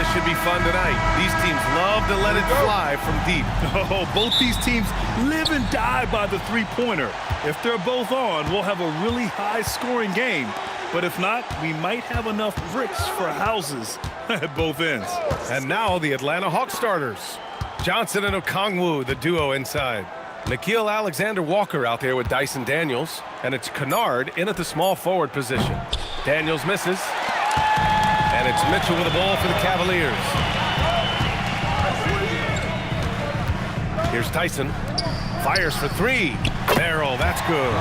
this should be fun tonight. These teams love to let it fly from deep. Oh, both these teams live and die by the three-pointer. If they're both on, we'll have a really high-scoring game. But if not, we might have enough bricks for houses at both ends. And now the Atlanta Hawks starters. Johnson and Okongwu, the duo inside. Nickeil Alexander-Walker out there with Dyson Daniels. And it's Kennard in at the small forward position. Daniels misses. And it's Mitchell with the ball for the Cavaliers. Here's Tyson. Fires for three. Merrill, that's good.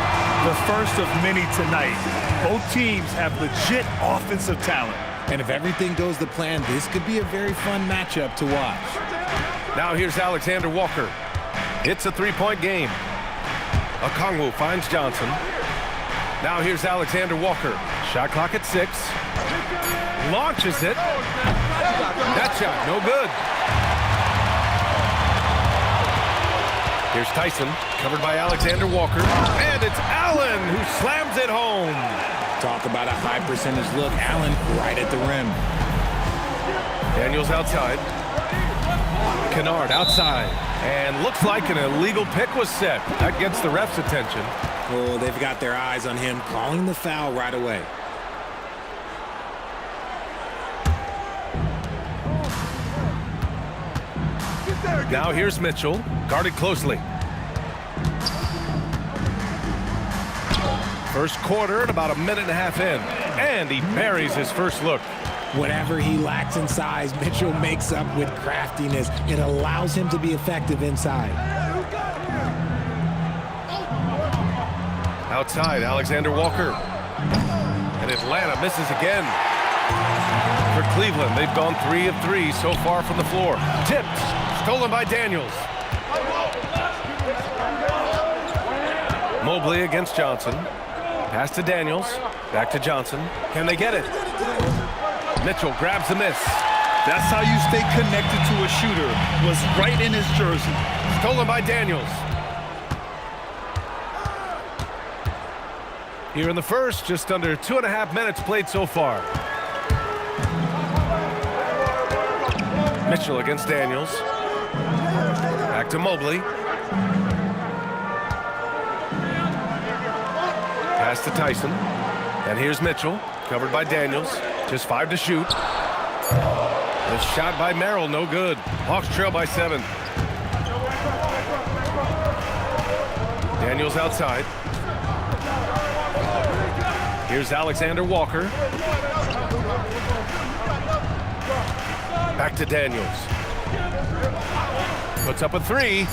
The first of many tonight. Both teams have legit offensive talent. And if everything goes to plan, this could be a very fun matchup to watch. Now here's Alexander Walker. It's a three-point game. Okongwu finds Johnson. Now here's Alexander Walker. Shot clock at 6. Launches it. That shot, no good. Here's Tyson, covered by Alexander Walker. And it's Allen who slams it home. Talk about a high percentage look. Allen right at the rim. Daniels outside. Kennard outside. And looks like an illegal pick was set. That gets the ref's attention. Oh, they've got their eyes on him, calling the foul right away. Now here's Mitchell, guarded closely. First quarter and about a minute and a half in. And he buries his first look. Whatever he lacks in size, Mitchell makes up with craftiness. It allows him to be effective inside. Outside, Alexander Walker. And Atlanta misses again. For Cleveland, they've gone 3 of 3 so far from the floor. Tipped. Stolen by Daniels. Mobley against Johnson. Pass to Daniels. Back to Johnson. Can they get it? Mitchell grabs the miss. That's how you stay connected to a shooter. Was right in his jersey. Stolen by Daniels. Here in the first, just under 2.5 minutes played so far. Mitchell against Daniels. Back to Mobley. Pass to Tyson. And here's Mitchell, covered by Daniels. Just 5 to shoot. The shot by Merrill, no good. Hawks trail by 7. Daniels outside. Here's Alexander Walker. Back to Daniels. Puts up a 3.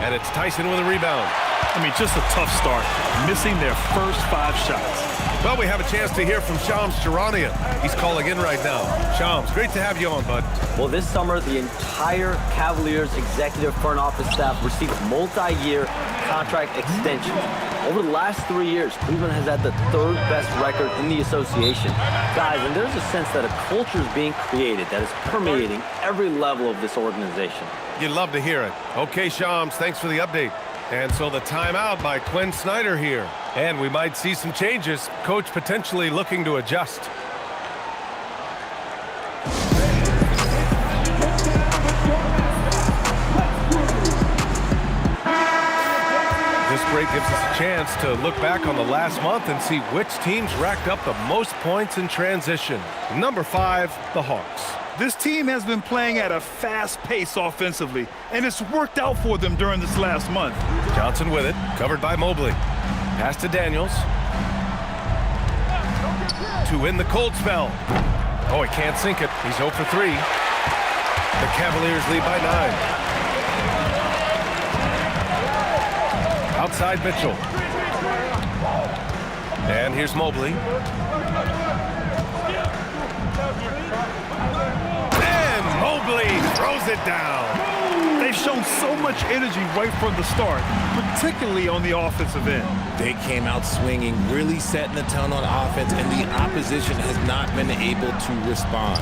And it's Tyson with a rebound. I mean, just a tough start, missing their first 5 shots. Well, we have a chance to hear from Shams Charania. He's calling in right now. Shams, great to have you on, bud. Well, this summer, the entire Cavaliers executive front office staff received multi-year contract extensions. Over the last 3 years, Cleveland has had the 3rd best record in the association. Guys, and there's a sense that a culture is being created that is permeating every level of this organization. You'd love to hear it. Okay, Shams, thanks for the update. And so the timeout by Quinn Snyder here. And we might see some changes. Coach potentially looking to adjust. This break gives us a chance to look back on the last month and see which teams racked up the most points in transition. Number 5, the Hawks. This team has been playing at a fast pace offensively, and it's worked out for them during this last month. Johnson with it, covered by Mobley. Pass to Daniels. To win the cold spell. Oh, he can't sink it. He's 0 for 3. The Cavaliers lead by 9. Outside Mitchell. And here's Mobley. And Mobley throws it down. They've shown so much energy right from the start, particularly on the offensive end. They came out swinging, really setting the tone on offense, and the opposition has not been able to respond.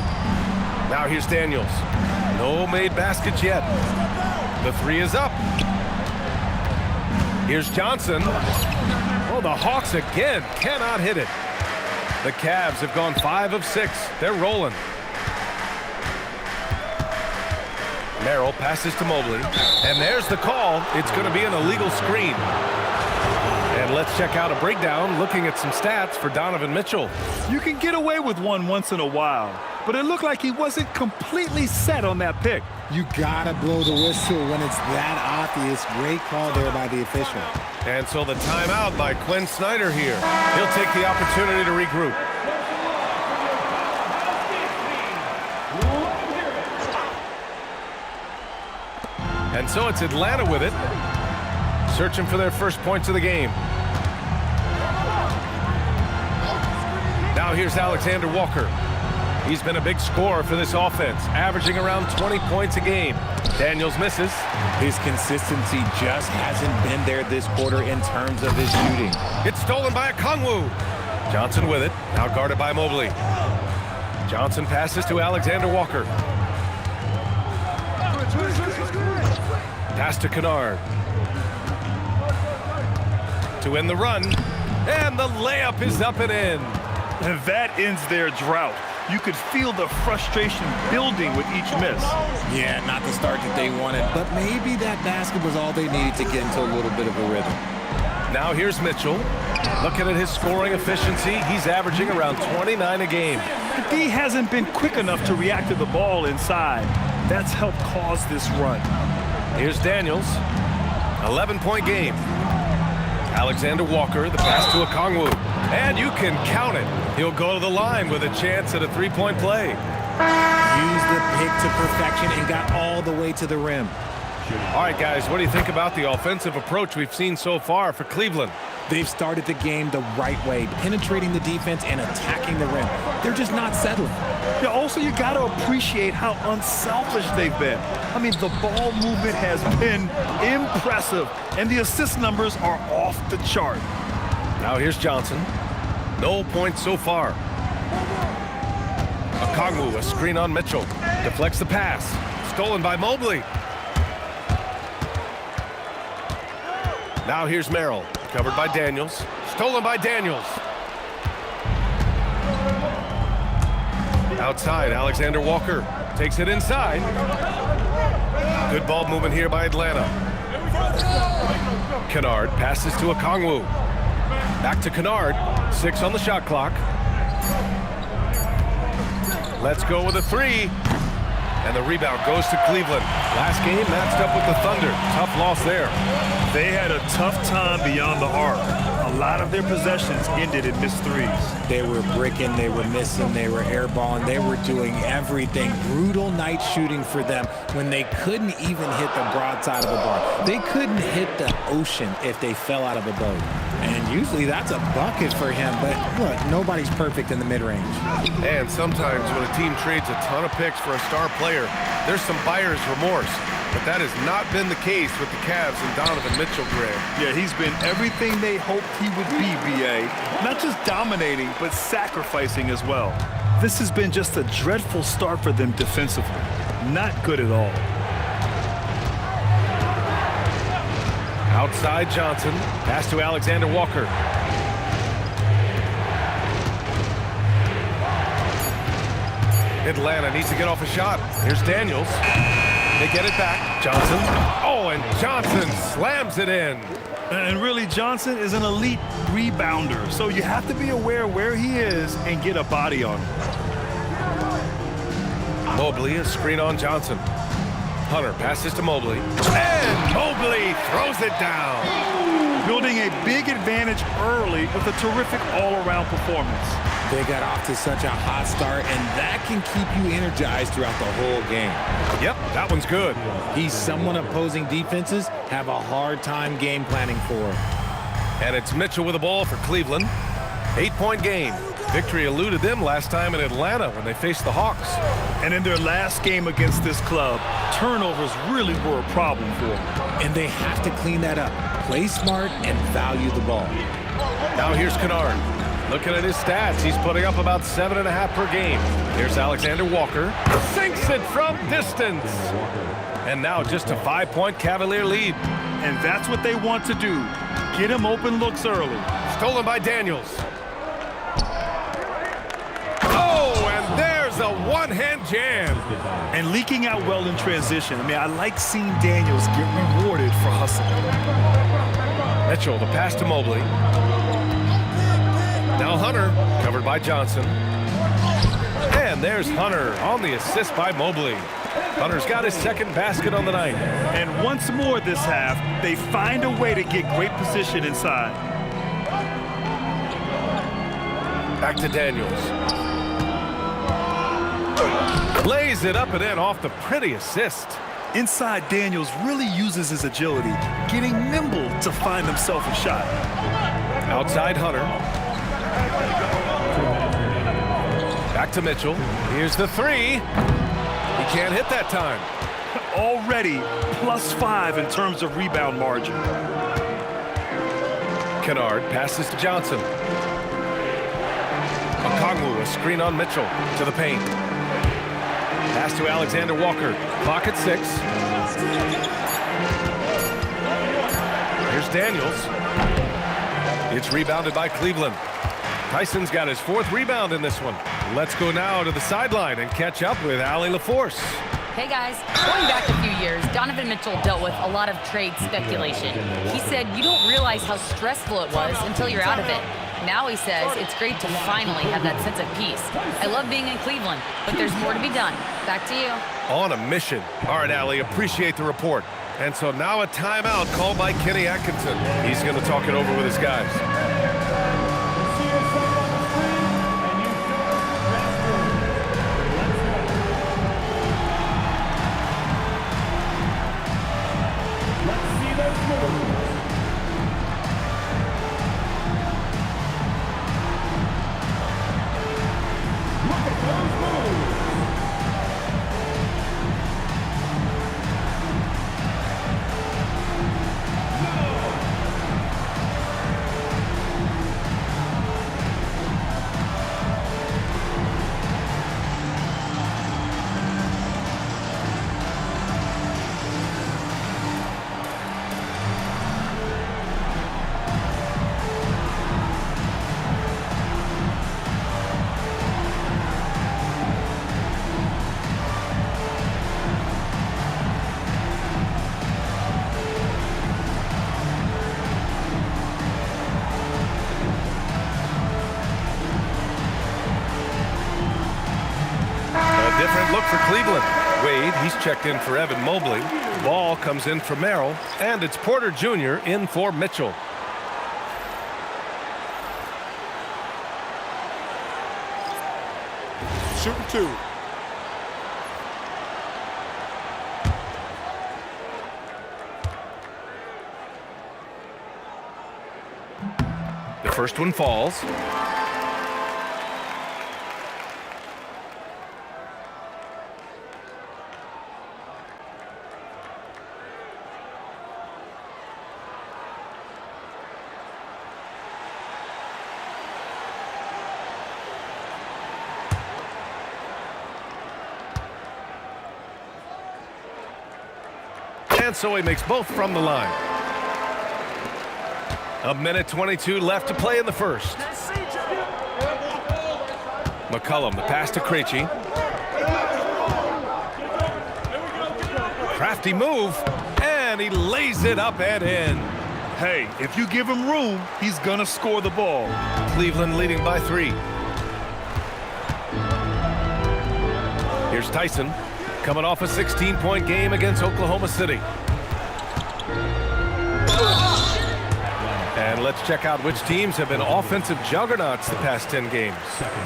Now here's Daniels. No made baskets yet. The 3 is up. Here's Johnson. Oh, the Hawks again cannot hit it. The Cavs have gone 5 of 6. They're rolling. Merrill passes to Mobley. And there's the call. It's going to be an illegal screen. And let's check out a breakdown looking at some stats for Donovan Mitchell. You can get away with one once in a while, but it looked like he wasn't completely set on that pick. You gotta blow the whistle when it's that obvious. Great call there by the official. And so the timeout by Quinn Snyder here. He'll take the opportunity to regroup. And so it's Atlanta with it, searching for their first points of the game. Now here's Alexander Walker. He's been a big scorer for this offense, averaging around 20 points a game. Daniels misses. His consistency just hasn't been there this quarter in terms of his shooting. It's stolen by Okongwu. Johnson with it, now guarded by Mobley. Johnson passes to Alexander Walker. Pass to Kennard. To end the run. And the layup is up and in. And that ends their drought. You could feel the frustration building with each miss. Yeah, not the start that they wanted, but maybe that basket was all they needed to get into a little bit of a rhythm. Now here's Mitchell. Looking at his scoring efficiency, he's averaging around 29 a game. The D hasn't been quick enough to react to the ball inside. That's helped cause this run. Here's Daniels. 11-point game. Alexander Walker, the pass to Okongwu. And you can count it. He'll go to the line with a chance at a three-point play. Used the pick to perfection and got all the way to the rim. All right, guys, what do you think about the offensive approach we've seen so far for Cleveland? They've started the game the right way, penetrating the defense and attacking the rim. They're just not settling. Yeah, also, you got to appreciate how unselfish they've been. I mean, the ball movement has been impressive, and the assist numbers are off the chart. Now here's Johnson. No points so far. Okongwu, a screen on Mitchell. Deflects the pass. Stolen by Mobley. Now here's Merrill. Covered by Daniels. Stolen by Daniels. Outside, Alexander Walker takes it inside. Good ball movement here by Atlanta. Kennard passes to Okongwu. Back to Kennard. 6 on the shot clock. Let's go with a 3. And the rebound goes to Cleveland. Last game matched up with the Thunder. Tough loss there. They had a tough time beyond the arc. A lot of their possessions ended in missed threes. They were bricking, they were missing, they were airballing, they were doing everything. Brutal night shooting for them when they couldn't even hit the broadside of a bar. They couldn't hit the ocean if they fell out of a boat. And usually that's a bucket for him, but look, nobody's perfect in the mid-range. And sometimes when a team trades a ton of picks for a star player, there's some buyer's remorse. But that has not been the case with the Cavs and Donovan Mitchell, Greg. Yeah, he's been everything they hoped he would be, B.A. Not just dominating, but sacrificing as well. This has been just a dreadful start for them defensively. Not good at all. Outside Johnson. Pass to Alexander Walker. Atlanta needs to get off a shot. Here's Daniels. They get it back. Johnson. Oh, and Johnson slams it in. And really, Johnson is an elite rebounder, so you have to be aware where he is and get a body on him. Mobley, a screen on Johnson. Hunter passes to Mobley. And Mobley throws it down. Building a big advantage early with a terrific all-around performance. They got off to such a hot start, and that can keep you energized throughout the whole game. Yep, that one's good. He's someone opposing defenses have a hard time game planning for. And it's Mitchell with the ball for Cleveland. 8-point game. Victory eluded them last time in Atlanta when they faced the Hawks. And in their last game against this club, turnovers really were a problem for them. And they have to clean that up. Play smart and value the ball. Now here's Kennard. Looking at his stats, he's putting up about 7.5 per game. Here's Alexander Walker. Sinks it from distance. And now just a 5-point Cavalier lead. And that's what they want to do. Get him open looks early. Stolen by Daniels. Oh, and there's a one one-hand jam. And leaking out well in transition. I mean, I like seeing Daniels get rewarded for hustling. Mitchell, the pass to Mobley. Now Hunter, covered by Johnson. And there's Hunter on the assist by Mobley. Hunter's got his second basket on the night. And once more this half, they find a way to get great position inside. Back to Daniels. Lays it up and in off the pretty assist. Inside, Daniels really uses his agility, getting nimble to find himself a shot. Outside Hunter. Back to Mitchell. Here's the three. He can't hit that time. Already +5 in terms of rebound margin. Kennard passes to Johnson. Okongwu, a screen on Mitchell to the paint. Pass to Alexander Walker. Clock at 6. Here's Daniels. It's rebounded by Cleveland. Tyson's got his 4th rebound in this one. Let's go now to the sideline and catch up with Allie LaForce. Hey guys, going back a few years, Donovan Mitchell dealt with a lot of trade speculation. He said you don't realize how stressful it was until you're out of it. Now he says it's great to finally have that sense of peace. I love being in Cleveland, but there's more to be done. Back to you. On a mission. All right, Allie, appreciate the report. And so now a timeout called by Kenny Atkinson. He's going to talk it over with his guys. Different look for Cleveland. Wade, he's checked in for Evan Mobley. Ball comes in for Merrill, and it's Porter Jr. in for Mitchell. Shooting 2. The first one falls. And so he makes both from the line. 1:22 left to play in the first. McCollum, the pass to Krejci. Crafty move, and he lays it up and in. Hey, if you give him room, he's gonna score the ball. Cleveland leading by 3. Here's Tyson, coming off a 16-point game against Oklahoma City. And let's check out which teams have been offensive juggernauts the past 10 games.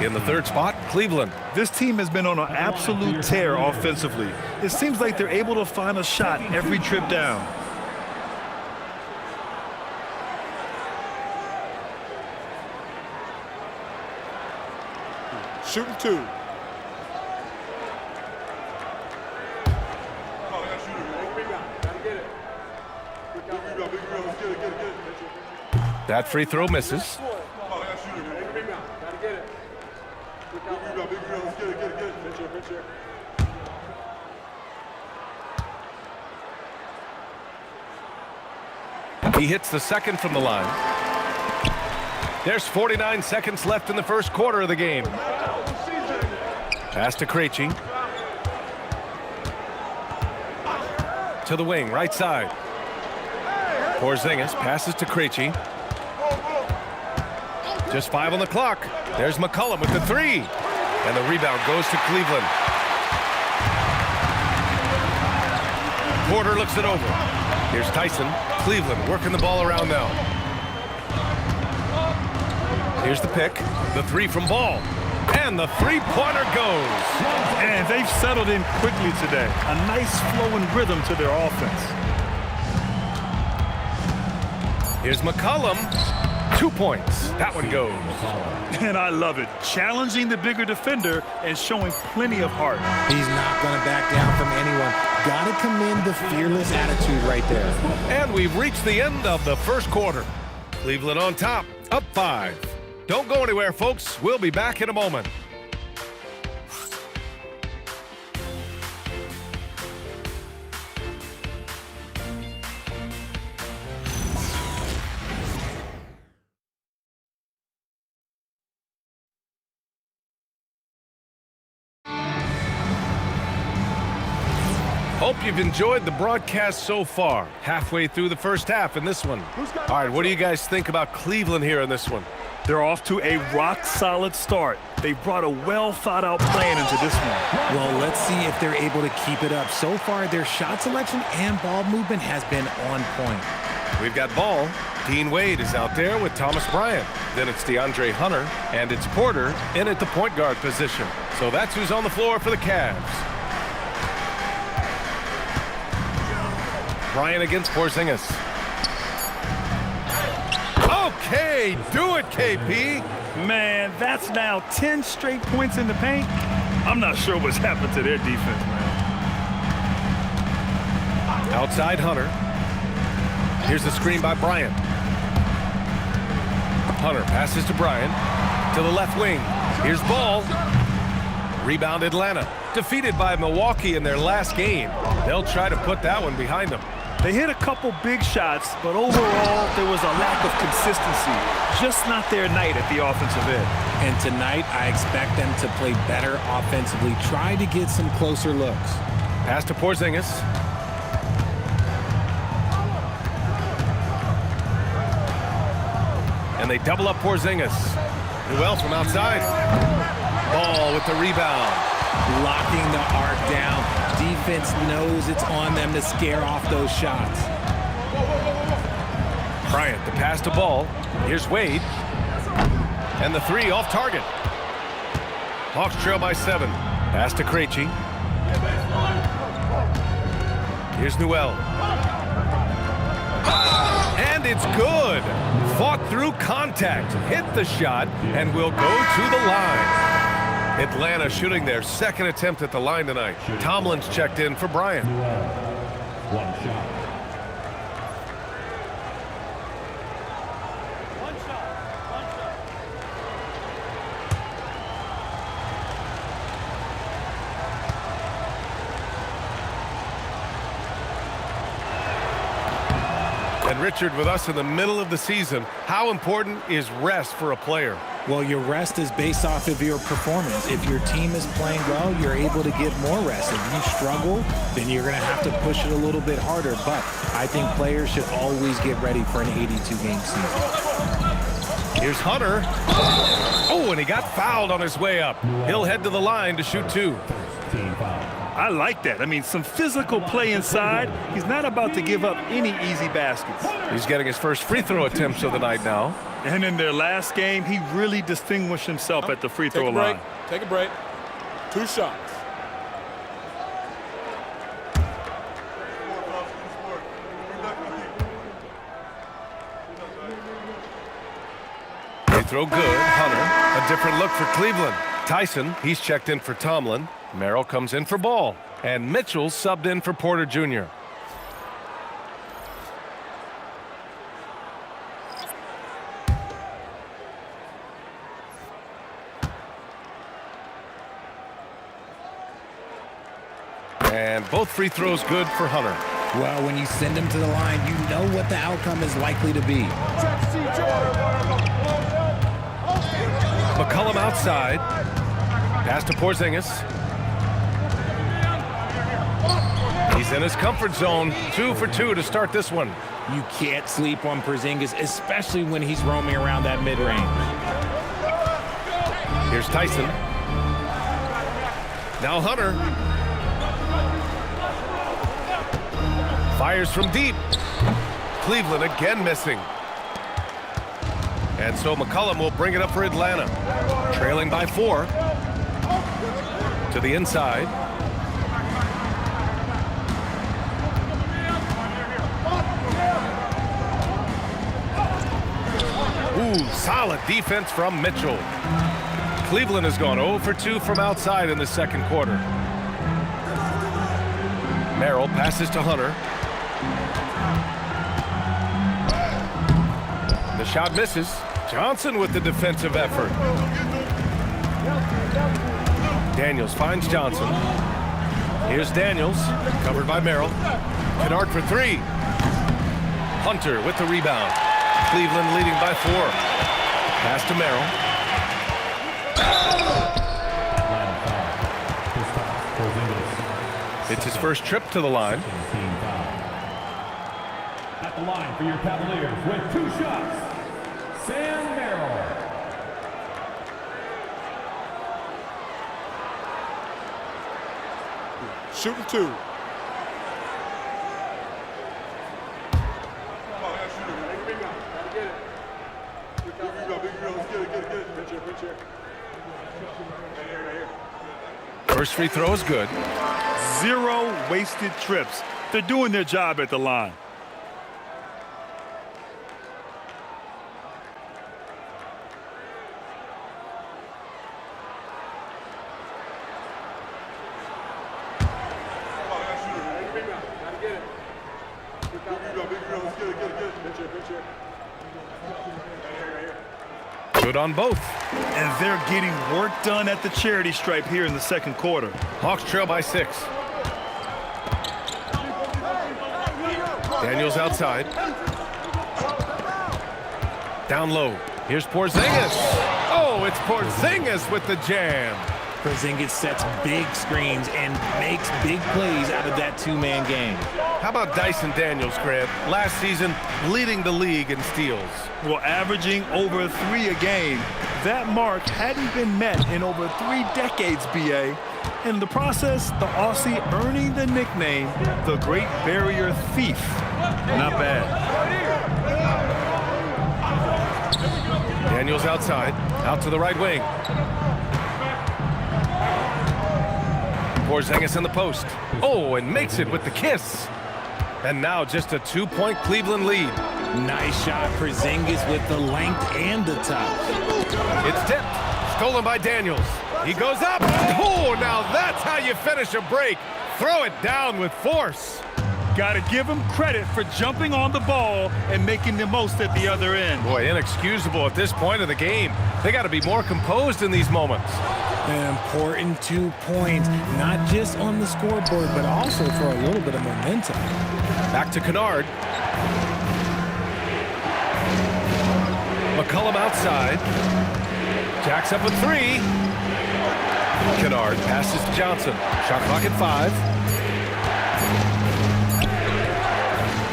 In the third spot, Cleveland. This team has been on an absolute tear offensively. It seems like they're able to find a shot every trip down. Shooting 2. That free throw misses. He hits the second from the line. There's 49 seconds left in the first quarter of the game. Pass to Krejci. To the wing, right side. Porzingis passes to Krejci. Just 5 on the clock. There's McCollum with the 3. And the rebound goes to Cleveland. Porter looks it over. Here's Tyson. Cleveland working the ball around now. Here's the pick. The 3 from Ball. And the three-pointer goes. And they've settled in quickly today. A nice flowing rhythm to their offense. Here's McCollum. 2 points. That one goes. And I love it. Challenging the bigger defender and showing plenty of heart. He's not going to back down from anyone. Got to commend the fearless attitude right there. And we've reached the end of the first quarter. Cleveland on top, up 5. Don't go anywhere, folks. We'll be back in a moment. Hope you've enjoyed the broadcast so far. Halfway through the first half in this one. All right, what do you guys think about Cleveland here in this one? They're off to a rock-solid start. They brought a well-thought-out plan into this one. Well, let's see if they're able to keep it up. So far, their shot selection and ball movement has been on point. We've got ball. Dean Wade is out there with Thomas Bryant. Then it's DeAndre Hunter, and it's Porter in at the point guard position. So that's who's on the floor for the Cavs. Bryant against Porzingis. Okay, do it, KP. Man, that's now 10 straight points in the paint. I'm not sure what's happened to their defense, man. Outside Hunter. Here's the screen by Bryant. Hunter passes to Bryant. To the left wing. Here's Ball. Rebound Atlanta. Defeated by Milwaukee in their last game. They'll try to put that one behind them. They hit a couple big shots, but overall, there was a lack of consistency. Just not their night at the offensive end. And tonight, I expect them to play better offensively. Try to get some closer looks. Pass to Porzingis. And they double up Porzingis. Newell from outside. Ball with the rebound. Locking the arc down. Defense knows it's on them to scare off those shots. Bryant, the pass to Ball. Here's Wade. And the 3 off target. Hawks trail by 7. Pass to Krejci. Here's Newell. And it's good. Fought through contact. Hit the shot and will go to the line. Atlanta shooting their second attempt at the line tonight. Tomlin's checked in for Bryant. One shot. And Richard, with us in the middle of the season, how important is rest for a player? Well, your rest is based off of your performance. If your team is playing well, you're able to get more rest. If you struggle, then you're going to have to push it a little bit harder. But I think players should always get ready for an 82-game season. Here's Hunter. Oh, and he got fouled on his way up. He'll head to the line to shoot 2. I like that. I mean, some physical play inside. He's not about to give up any easy baskets. He's getting his first free throw attempts of the night now. And in their last game, he really distinguished himself at the free throw line. Take a break. 2 shots. They throw good. Hunter, a different look for Cleveland. Tyson, he's checked in for Tomlin. Merrill comes in for Ball. And Mitchell subbed in for Porter Jr. And both free throws good for Hunter. Well, when you send them to the line, you know what the outcome is likely to be. McCollum outside. Pass to Porzingis. He's in his comfort zone. 2 for 2 to start this one. You can't sleep on Porzingis, especially when he's roaming around that mid-range. Here's Tyson. Now Hunter. Fires from deep. Cleveland again missing. And so McCollum will bring it up for Atlanta. Trailing by 4. To the inside. Ooh, solid defense from Mitchell. Cleveland has gone 0 for 2 from outside in the second quarter. Merrill passes to Hunter. The shot misses. Johnson with the defensive effort. Daniels finds Johnson. Here's Daniels, covered by Merrill. Kennard for 3. Hunter with the rebound. Cleveland leading by 4. Pass to Merrill. It's his first trip to the line. At the line for your Cavaliers with 2 shots, Sam Merrill. Shooting 2. First free throw is good. 0 wasted trips. They're doing their job at the line. Good on both. And they're getting work done at the charity stripe here in the second quarter. Hawks trail by 6. Daniels outside. Down low. Here's Porzingis. Oh, it's Porzingis with the jam. Porzingis sets big screens and makes big plays out of that 2-man game. How about Dyson Daniels, Grant? Last season, leading the league in steals. Well, averaging over 3 a game. That mark hadn't been met in over 3 decades, B.A. In the process, the Aussie earning the nickname, the Great Barrier Thief. Not bad. Daniels outside, out to the right wing. Porzingis in the post. Oh, and makes it with the kiss. And now just a 2-point Cleveland lead. Nice shot, Porzingis with the length and the touch. It's tipped, stolen by Daniels. He goes up. Oh, now that's how you finish a break. Throw it down with force. Got to give him credit for jumping on the ball and making the most at the other end. Boy, inexcusable at this point of the game. They got to be more composed in these moments. An important 2 points, not just on the scoreboard, but also for a little bit of momentum. Back to Kennard. McCollum outside. Jacks up with 3. Kennard passes to Johnson. Shot clock at 5.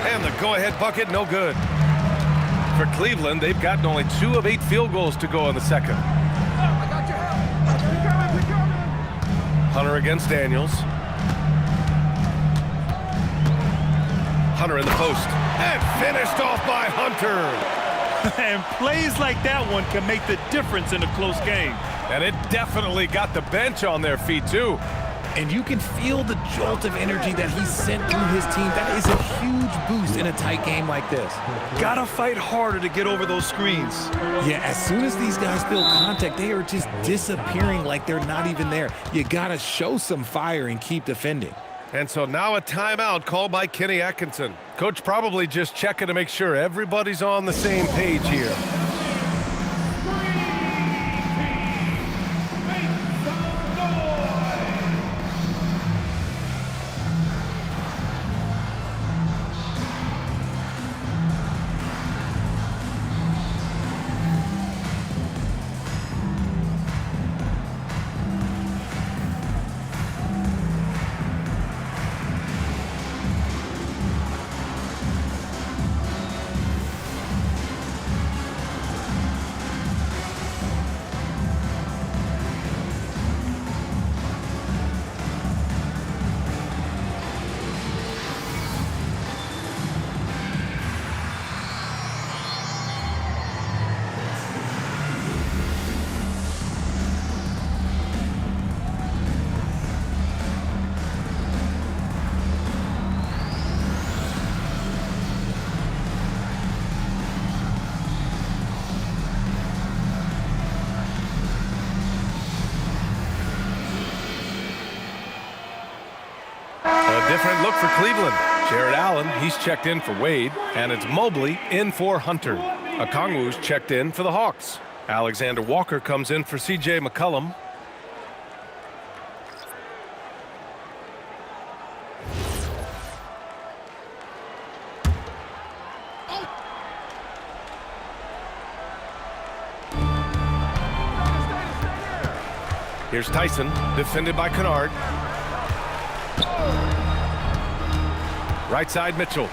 And the go-ahead bucket, no good. For Cleveland, they've gotten only 2 of 8 field goals to go in the second. Hunter against Daniels. Hunter in the post. And finished off by Hunter. And plays like that one can make the difference in a close game. And it definitely got the bench on their feet, too. And you can feel the jolt of energy that he sent through his team. That is a huge boost in a tight game like this. Gotta fight harder to get over those screens. Yeah, as soon as these guys feel contact, they are just disappearing like they're not even there. You gotta show some fire and keep defending. And so now a timeout called by Kenny Atkinson. Coach probably just checking to make sure everybody's on the same page here. different look for Cleveland. Jared Allen, he's checked in for Wade, and it's Mobley in for Hunter. Okongwu's checked in for the Hawks. Alexander Walker comes in for C.J. McCollum. Here's Tyson, defended by Kennard. Right side, Mitchell.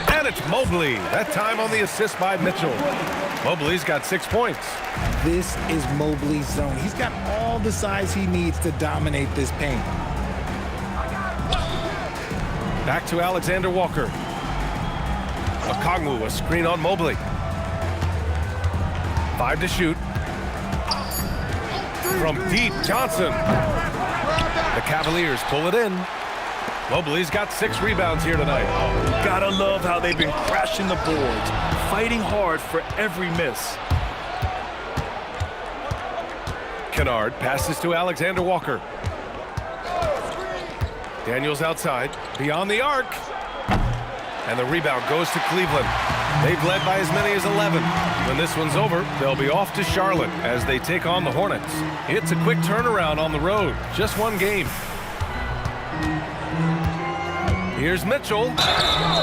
And it's Mobley. That time on the assist by Mitchell. Mobley's got 6 points. This is Mobley's zone. He's got all the size he needs to dominate this paint. Back to Alexander Walker. Okongwu, a screen on Mobley. 5 to shoot. From deep, Johnson. The Cavaliers pull it in. Mobley's got 6 rebounds here tonight. Gotta love how they've been crashing the boards, fighting hard for every miss. Kennard passes to Alexander Walker. Daniels outside, beyond the arc. And the rebound goes to Cleveland. They've led by as many as 11. When this one's over, they'll be off to Charlotte as they take on the Hornets. It's a quick turnaround on the road. Just one game. Here's Mitchell.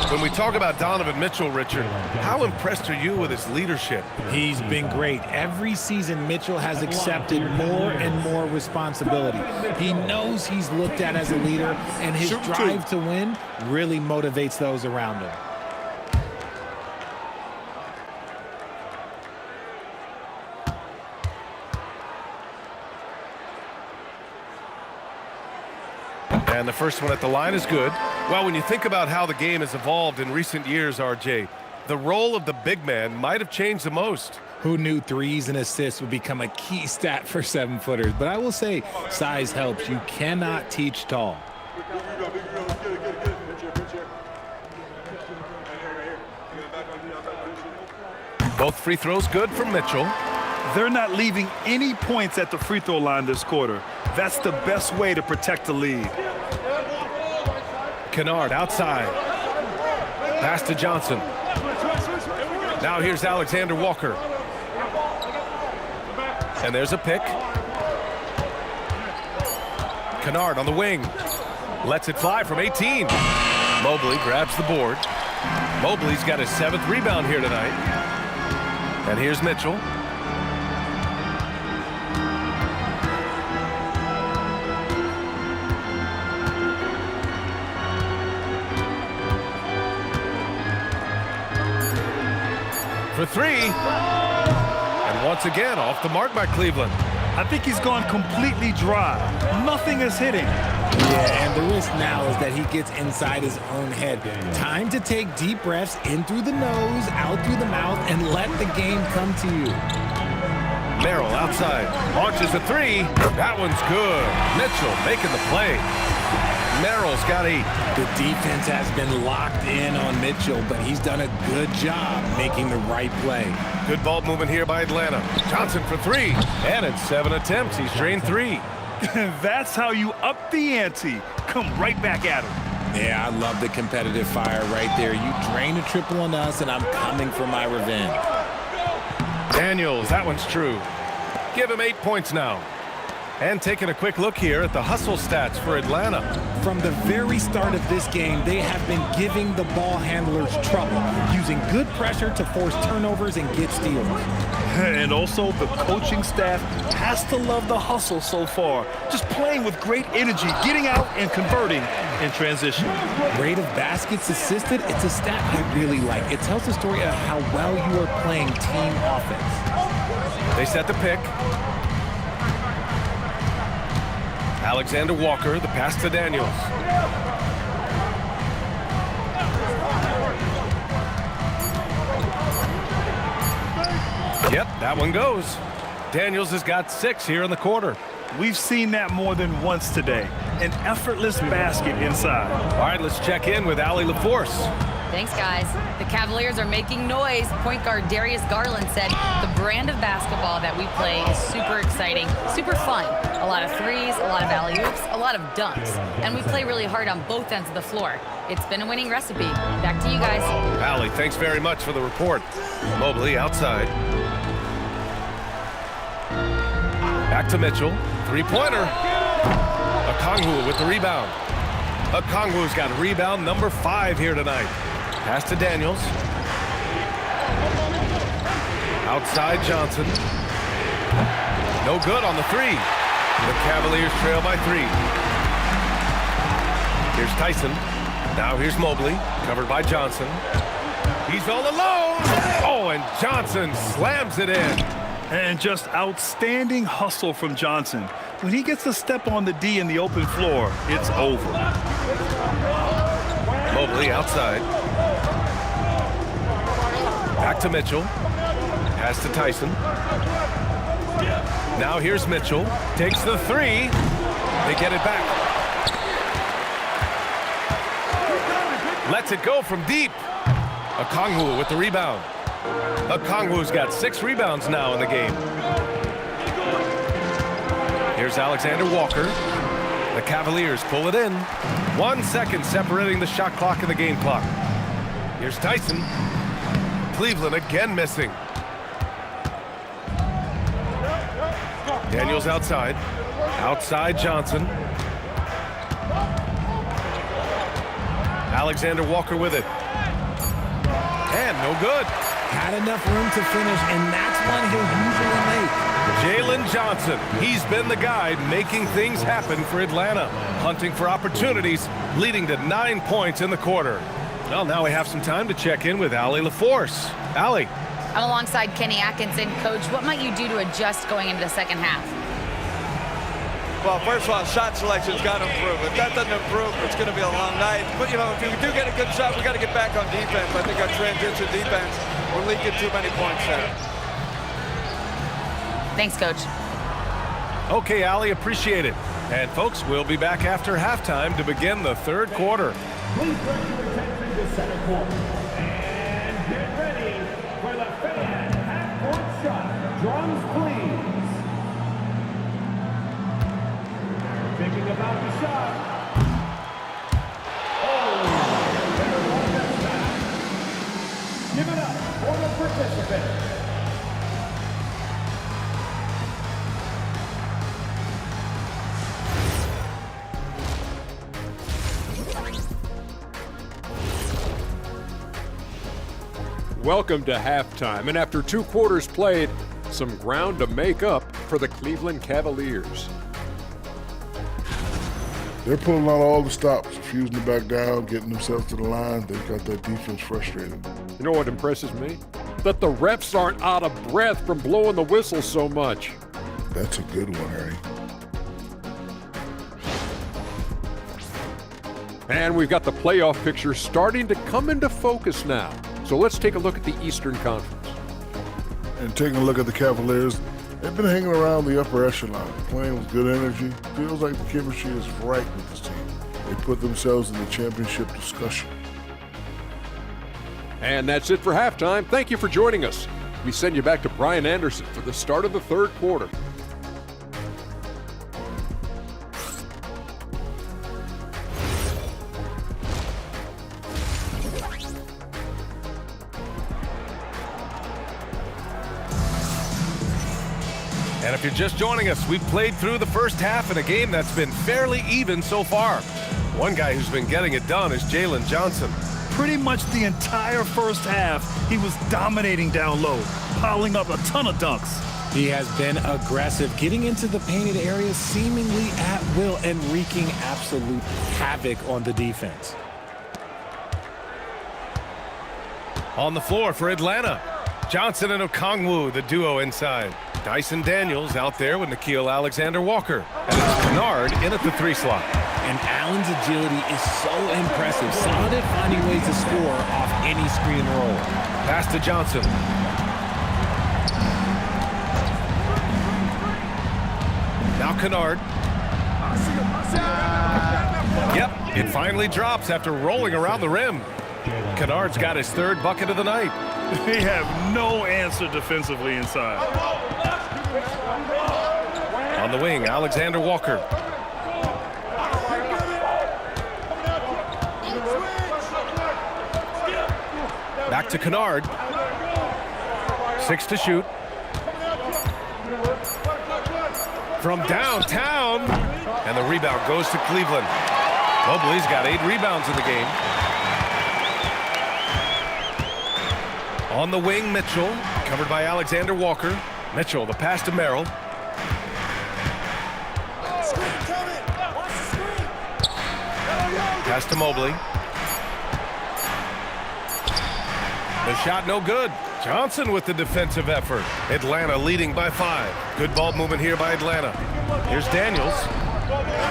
When we talk about Donovan Mitchell, Richard, how impressed are you with his leadership? He's been great. Every season, Mitchell has accepted more and more responsibility. He knows he's looked at as a leader, and his drive to win really motivates those around him. And the first one at the line is good. Well, when you think about how the game has evolved in recent years, RJ, the role of the big man might have changed the most. Who knew threes and assists would become a key stat for 7-footers? But I will say, size helps. You cannot teach tall. Both free throws good from Mitchell. They're not leaving any points at the free throw line this quarter. That's the best way to protect the lead. Kennard outside. Pass to Johnson. Now here's Alexander Walker. And there's a pick. Kennard on the wing. Lets it fly from 18. Mobley grabs the board. Mobley's got his 7th rebound here tonight. And here's Mitchell. For 3. And once again, off the mark by Cleveland. I think he's gone completely dry. Nothing is hitting. Yeah, and the risk now is that he gets inside his own head. Time to take deep breaths in through the nose, out through the mouth, and let the game come to you. Merrill outside. Launches a 3. That one's good. Mitchell making the play. Merrill's got 8. The defense has been locked in on Mitchell, but he's done a good job making the right play. Good ball movement here by Atlanta. Johnson for 3. And in 7 attempts, he's drained 3. That's how you up the ante. Come right back at him. Yeah, I love the competitive fire right there. You drain a triple on us, and I'm coming for my revenge. Daniels, that one's true. Give him 8 points now. And taking a quick look here at the hustle stats for Atlanta. From the very start of this game, they have been giving the ball handlers trouble, using good pressure to force turnovers and get steals. And also, the coaching staff has to love the hustle so far. Just playing with great energy, getting out and converting in transition. Rate of baskets assisted, it's a stat I really like. It tells the story of how well you are playing team offense. They set the pick. Alexander Walker, the pass to Daniels. Yep, that one goes. Daniels has got 6 here in the quarter. We've seen that more than once today. An effortless basket inside. All right, let's check in with Allie LaForce. Thanks, guys. The Cavaliers are making noise. Point guard Darius Garland said, the brand of basketball that we play is super exciting, super fun. A lot of threes, a lot of alley-oops, a lot of dunks. And we play really hard on both ends of the floor. It's been a winning recipe. Back to you guys. Allie, thanks very much for the report. Mobley outside. Back to Mitchell. Three-pointer. Okongwu with the rebound. Okongwu's got rebound number 5 here tonight. Pass to Daniels. Outside Johnson. No good on the 3. The Cavaliers trail by 3. Here's Tyson. Now here's Mobley, covered by Johnson. He's all alone. Oh, and Johnson slams it in. And just outstanding hustle from Johnson. When he gets a step on the D in the open floor, it's over. Mobley outside. Back to Mitchell. Pass to Tyson. Now here's Mitchell. Takes the 3. They get it back. Lets it go from deep. Okongwu with the rebound. Okongwu's got 6 rebounds now in the game. Here's Alexander Walker. The Cavaliers pull it in. 1 second separating the shot clock and the game clock. Here's Tyson. Cleveland again missing. Daniels outside. Outside Johnson. Alexander Walker with it. And no good. Had enough room to finish, and that's one he'll usually make. Jalen Johnson, he's been the guy making things happen for Atlanta, hunting for opportunities, leading to 9 points in the quarter. Well, now we have some time to check in with Allie LaForce. Allie. I'm alongside Kenny Atkinson. Coach, what might you do to adjust going into the second half? Well, first of all, shot selection's got to improve. If that doesn't improve, it's going to be a long night. But, you know, if we do get a good shot, we got to get back on defense. I think our transition defense, we're leaking too many points there. Thanks, Coach. Okay, Allie, appreciate it. And, folks, we'll be back after halftime to begin the third quarter. Please direct your attention to center court. And get ready for the fan half-court shot. Drums, please. Thinking about the shot. Oh, better hold that back. Give it up for the participants. Welcome to halftime, and after 2 quarters played, some ground to make up for the Cleveland Cavaliers. They're pulling out all the stops, refusing to back down, getting themselves to the line. They've got that defense frustrated. You know what impresses me? That the refs aren't out of breath from blowing the whistle so much. That's a good one, Ernie. And we've got the playoff picture starting to come into focus now. So let's take a look at the Eastern Conference. And taking a look at the Cavaliers, they've been hanging around the upper echelon, playing with good energy. Feels like the chemistry is right with this team. They put themselves in the championship discussion. And that's it for halftime. Thank you for joining us. We send you back to Brian Anderson for the start of the third quarter. And if you're just joining us, we've played through the first half in a game that's been fairly even so far. One guy who's been getting it done is Jalen Johnson. Pretty much the entire first half, he was dominating down low, piling up a ton of dunks. He has been aggressive, getting into the painted area seemingly at will and wreaking absolute havoc on the defense. On the floor for Atlanta, Johnson and Okongwu, the duo inside. Dyson Daniels out there with Nickeil Alexander-Walker. And it's Kennard in at the 3 slot. And Allen's agility is so impressive. Solid at finding ways to score off any screen and roll. Pass to Johnson. Now Kennard. Yep, it finally drops after rolling around the rim. Kennard's got his third bucket of the night. They have no answer defensively inside. On the wing, Alexander Walker. Back to Kennard. 6 to shoot. From downtown. And the rebound goes to Cleveland. Mobley's got 8 rebounds in the game. On the wing, Mitchell. Covered by Alexander Walker. Mitchell, the pass to Merrill. Pass to Mobley. The shot no good. Johnson with the defensive effort. Atlanta leading by 5. Good ball movement here by Atlanta. Here's Daniels.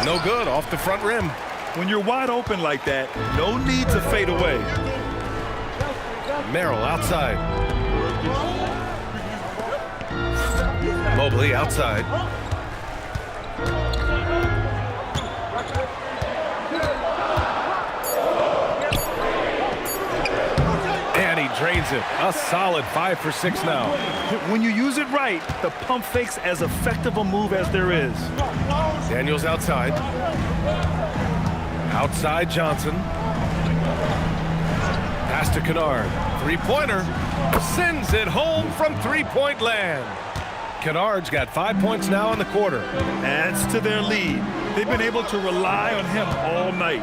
No good, off the front rim. When you're wide open like that, no need to fade away. Merrill outside. Mobley outside. And he drains it. A solid 5 for 6 now. When you use it right, the pump fake's as effective a move as there is. Daniels outside. Outside Johnson. Pass to Kennard. Three-pointer. Sends it home from three-point land. Kennard's got 5 points now in the quarter. Adds to their lead. They've been able to rely on him all night.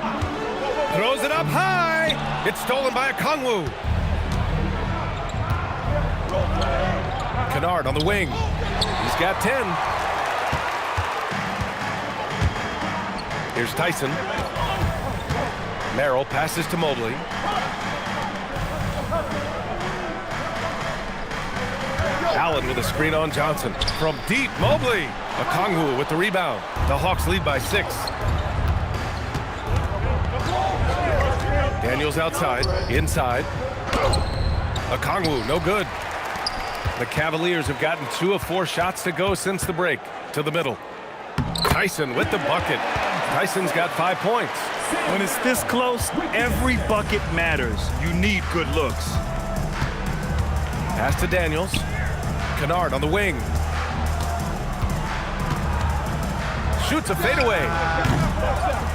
Throws it up high. It's stolen by Okongwu. Kennard on the wing. He's got 10. Here's Tyson. Merrill passes to Mobley. Allen with a screen on Johnson. From deep, Mobley. Okongwu with the rebound. The Hawks lead by 6. Daniels outside. Inside. Okongwu, no good. The Cavaliers have gotten 2 of 4 shots to go since the break. To the middle. Tyson with the bucket. Tyson's got 5 points. When it's this close, every bucket matters. You need good looks. Pass to Daniels. Kennard on the wing. Shoots a fadeaway.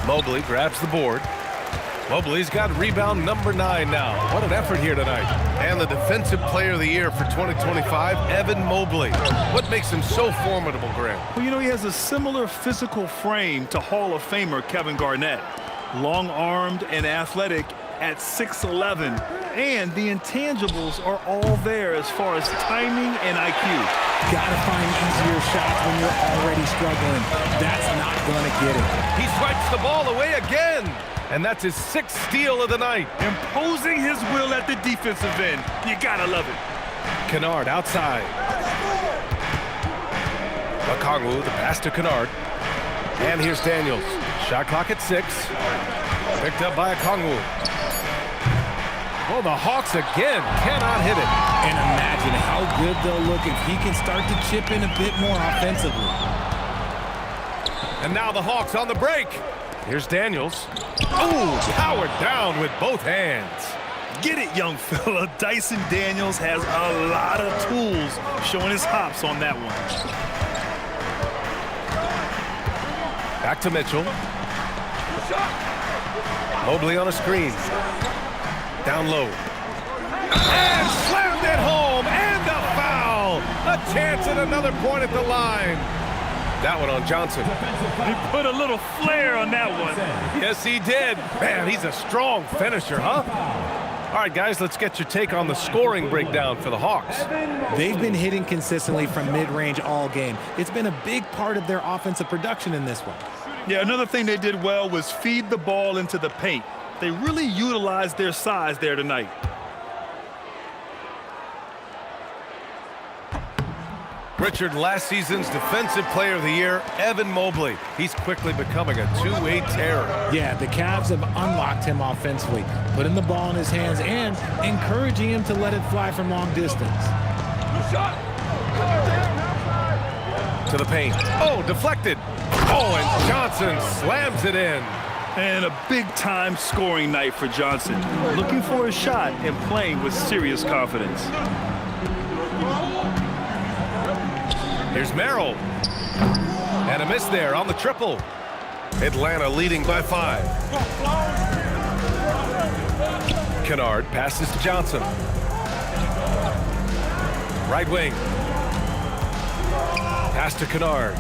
Mobley grabs the board. Mobley's got rebound number 9 now. What an effort here tonight. And the Defensive Player of the Year for 2025, Evan Mobley. What makes him so formidable, Graham? Well, you know, he has a similar physical frame to Hall of Famer Kevin Garnett. Long-armed and athletic at 6'11", and the intangibles are all there as far as timing and IQ. Gotta find easier shots when you're already struggling. That's not gonna get it. He swipes the ball away again, and that's his 6th steal of the night. Imposing his will at the defensive end. You gotta love it. Kennard outside. Okongwu, the pass to Kennard. And here's Daniels. Shot clock at 6. Picked up by Okongwu. Oh, the Hawks again cannot hit it. And imagine how good they'll look if he can start to chip in a bit more offensively. And now the Hawks on the break. Here's Daniels. Oh, powered down with both hands. Get it, young fella. Dyson Daniels has a lot of tools, showing his hops on that one. Back to Mitchell. Mobley on a screen. Down low. And slammed it home. And a foul. A chance at another point at the line. That one on Johnson. He put a little flair on that one. Yes, he did. Man, he's a strong finisher, huh? All right, guys, let's get your take on the scoring breakdown for the Hawks. They've been hitting consistently from mid-range all game. It's been a big part of their offensive production in this one. Yeah, another thing they did well was feed the ball into the paint. They really utilized their size there tonight. Richard, last season's Defensive Player of the Year, Evan Mobley. He's quickly becoming a two-way terror. Yeah, the Cavs have unlocked him offensively, putting the ball in his hands and encouraging him to let it fly from long distance. To the paint. Oh, deflected. Oh, and Johnson slams it in. And a big-time scoring night for Johnson. Looking for a shot and playing with serious confidence. Here's Merrill. And a miss there on the triple. Atlanta leading by 5. Kennard passes to Johnson. Right wing. Pass to Kennard.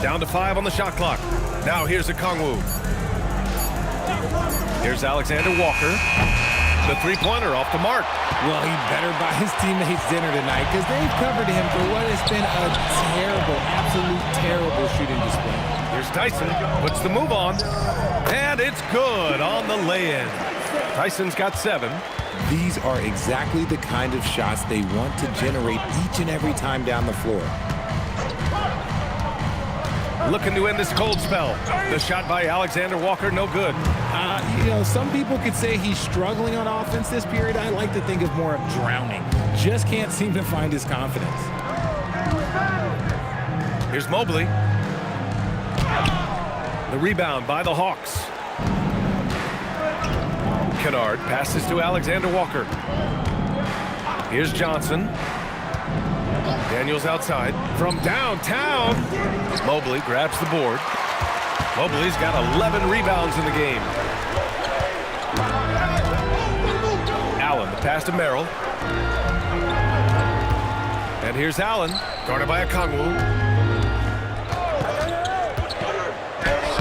Down to 5 on the shot clock. Now here's Okongwu. Here's Alexander Walker. The three-pointer off the mark. Well, he better buy his teammates dinner tonight because they've covered him for what has been a terrible, absolute terrible shooting display. Here's Tyson. Puts the move on. And it's good on the lay-in. Tyson's got 7. These are exactly the kind of shots they want to generate each and every time down the floor. Looking to end this cold spell. The shot by Alexander Walker, no good. Some people could say he's struggling on offense this period. I like to think of more of drowning. Just can't seem to find his confidence. Here's Mobley. The rebound by the Hawks. Kennard passes to Alexander Walker. Here's Johnson. Daniels outside. From downtown. Mobley grabs the board. Mobley's got 11 rebounds in the game. Allen, the pass to Merrill. And here's Allen, guarded by Okongwu.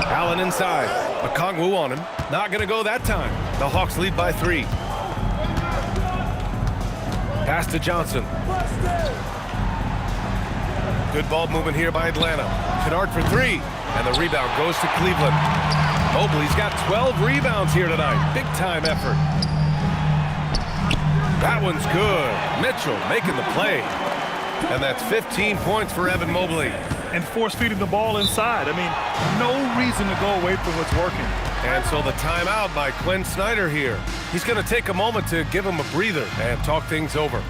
Allen inside. Okongwu on him. Not going to go that time. The Hawks lead by 3. Pass to Johnson. Good ball movement here by Atlanta. Kennard for 3. And the rebound goes to Cleveland. Mobley's got 12 rebounds here tonight. Big time effort. That one's good. Mitchell making the play. And that's 15 points for Evan Mobley. And force-feeding the ball inside. I mean, no reason to go away from what's working. And so the timeout by Quinn Snyder here. He's going to take a moment to give him a breather and talk things over.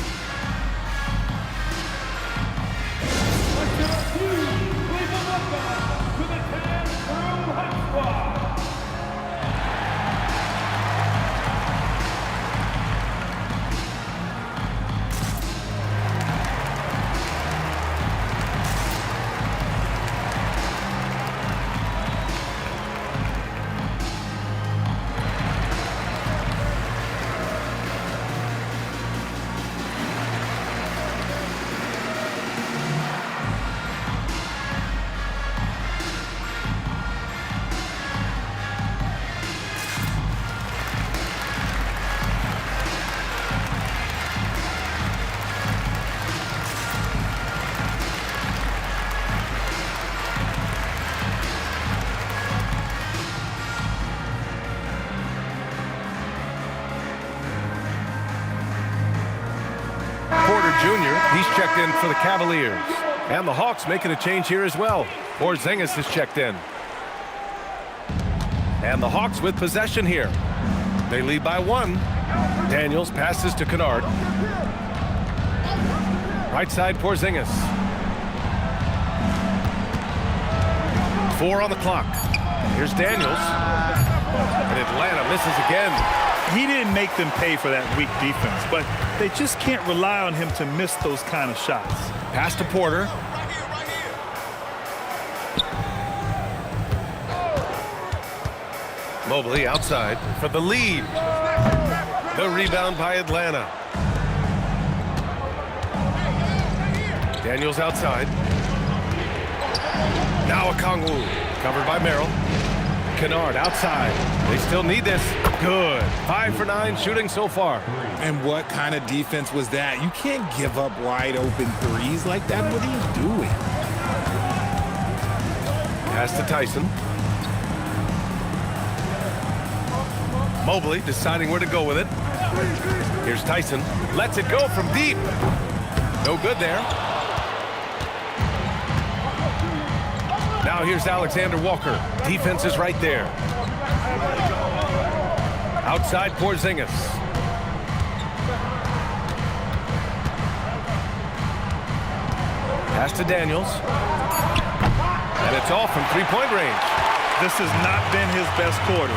Jr. He's checked in for the Cavaliers. And the Hawks making a change here as well. Porzingis is checked in. And the Hawks with possession here. They lead by 1. Daniels passes to Kennard. Right side, Porzingis. 4 on the clock. Here's Daniels. And Atlanta misses again. He didn't make them pay for that weak defense, but they just can't rely on him to miss those kind of shots. Pass to Porter. Mobley outside for the lead. The rebound by Atlanta. Daniels outside. Now Okongwu, covered by Merrill. Kennard outside. They still need this. Good. 5 for 9 shooting so far. And what kind of defense was that? You can't give up wide open threes like that. What are you doing? Pass to Tyson. Mobley deciding where to go with it. Here's Tyson. Lets it go from deep. No good there. Now here's Alexander Walker. Defense is right there. Outside Porzingis. Pass to Daniels. And it's all from three-point range. This has not been his best quarter.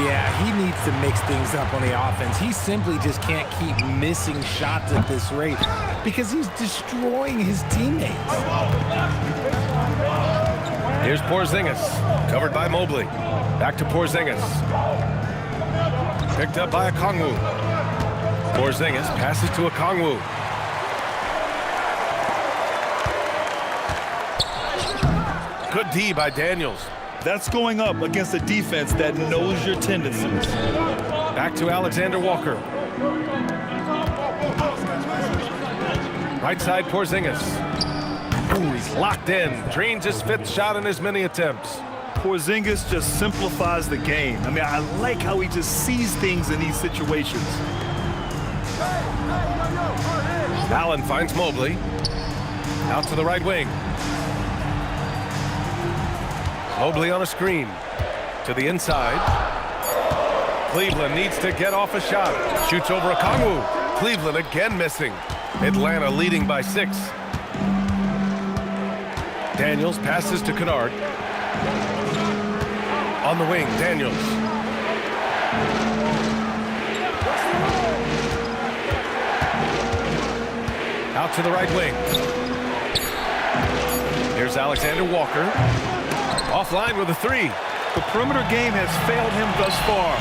Yeah, he needs to mix things up on the offense. He simply just can't keep missing shots at this rate because he's destroying his teammates. Here's Porzingis, covered by Mobley. Back to Porzingis. Picked up by Okongwu. Porzingis passes to Okongwu. Good D by Daniels. That's going up against a defense that knows your tendencies. Back to Alexander Walker. Right side Porzingis. Ooh, he's locked in. Drains his 5th shot in his many attempts. Porzingis just simplifies the game. I mean, I like how he just sees things in these situations. Allen finds Mobley. Out to the right wing. Mobley on a screen. To the inside. Cleveland needs to get off a shot. Shoots over Okongwu. Cleveland again missing. Atlanta leading by 6. Daniels passes to Kennard. On the wing, Daniels. Out to the right wing. Here's Alexander Walker. Offline with a 3. The perimeter game has failed him thus far.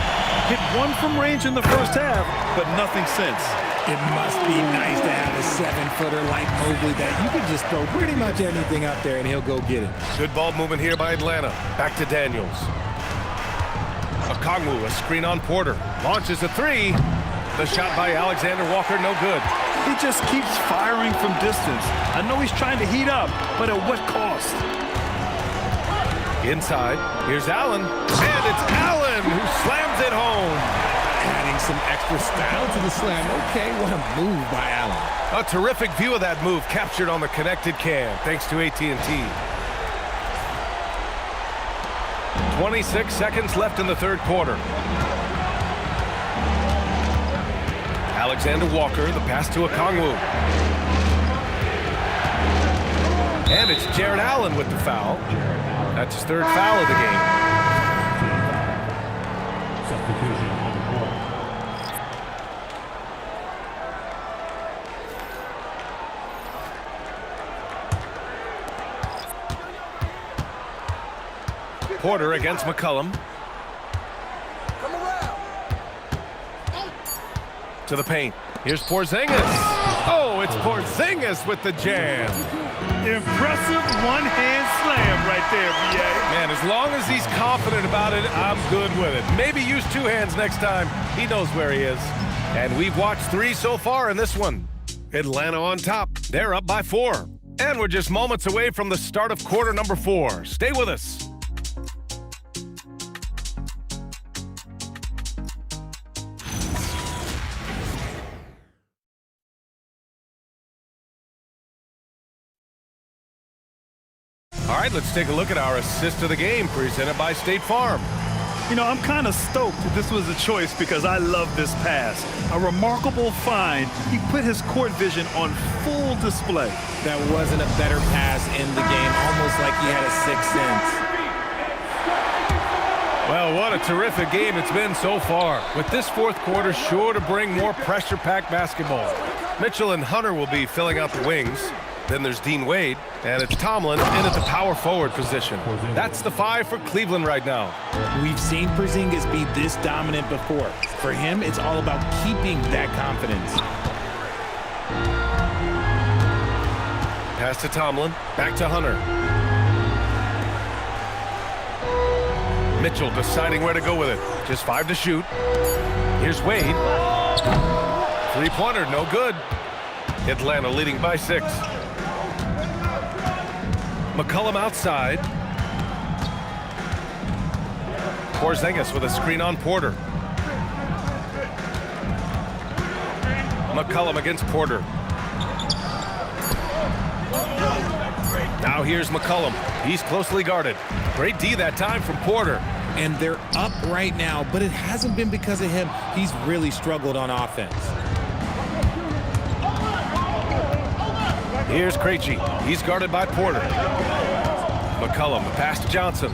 Hit 1 from range in the first half, but nothing since. It must be nice to have a 7-footer like Mobley that you can just throw pretty much anything up there and he'll go get it. Good ball movement here by Atlanta. Back to Daniels. Okongwu, a screen on Porter. Launches a 3. The shot by Alexander Walker, no good. He just keeps firing from distance. I know he's trying to heat up, but at what cost? Inside, here's Allen. And it's Allen who slams it home. Adding some extra style to the slam. Okay, what a move by Allen. A terrific view of that move captured on the connected cam, thanks to AT&T. 26 seconds left in the 3rd quarter. Alexander Walker, the pass to Okongwu. And it's Jared Allen with the foul. That's his 3rd foul of the game. Substitution on the court. Porter against McCollum. To the paint. Here's Porzingis. Oh, it's Porzingis with the jam. Impressive one-hand slam right there, B.A. Man, as long as he's confident about it, I'm good with it. Maybe use 2 hands next time. He knows where he is. And we've watched 3 so far in this one. Atlanta on top. They're up by 4. And we're just moments away from the start of quarter number 4. Stay with us. All right, let's take a look at our assist of the game presented by State Farm. You know, I'm kind of stoked that this was a choice because I love this pass. A remarkable find. He put his court vision on full display. That wasn't a better pass in the game, almost like he had a 6th sense. Well, what a terrific game it's been so far. With this 4th quarter sure to bring more pressure-packed basketball. Mitchell and Hunter will be filling out the wings. Then there's Dean Wade, and it's Tomlin in at the power forward position. That's the 5 for Cleveland right now. We've seen Porzingis be this dominant before. For him, it's all about keeping that confidence. Pass to Tomlin, back to Hunter. Mitchell deciding where to go with it. Just 5 to shoot. Here's Wade. 3-pointer, no good. Atlanta leading by 6. McCollum outside. Porzingis with a screen on Porter. McCollum against Porter. Now here's McCollum. He's closely guarded. Great D that time from Porter. And they're up right now, but it hasn't been because of him. He's really struggled on offense. Here's Krejci. He's guarded by Porter. McCollum, the pass to Johnson.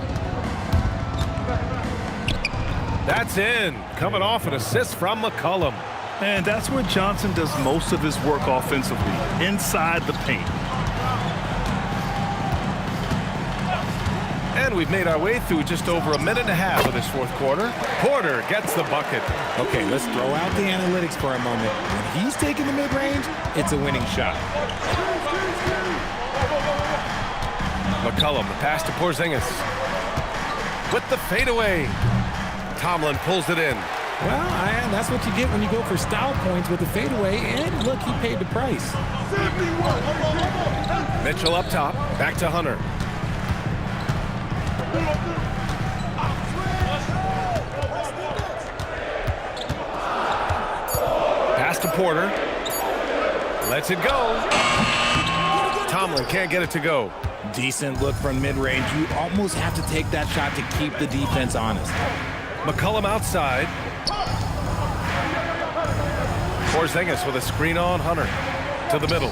That's in. Coming off an assist from McCollum. And that's where Johnson does most of his work offensively, inside the paint. And we've made our way through just over a minute and a half of this fourth quarter. Porter gets the bucket. Okay, let's throw out the analytics for a moment. When he's taking the mid-range, it's a winning shot. McCollum, the pass to Porzingis. With the fadeaway. Tomlin pulls it in. Well, that's what you get when you go for style points with the fadeaway. And look, he paid the price. Mitchell up top. Back to Hunter. Pass to Porter. Lets it go. Tomlin can't get it to go. Decent look from mid-range. You almost have to take that shot to keep the defense honest. McCollum outside. Porzingis with a screen on Hunter. To the middle.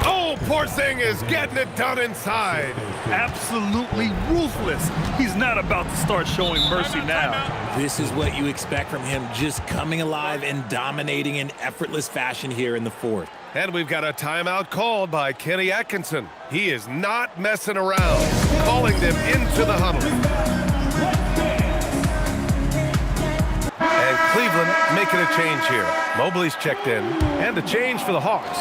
Oh, Porzingis getting it done inside. Absolutely ruthless. He's not about to start showing mercy now. This is what you expect from him, just coming alive and dominating in effortless fashion here in the fourth. And we've got a timeout called by Kenny Atkinson. He is not messing around, calling them into the huddle. And Cleveland making a change here. Mobley's checked in, and a change for the Hawks.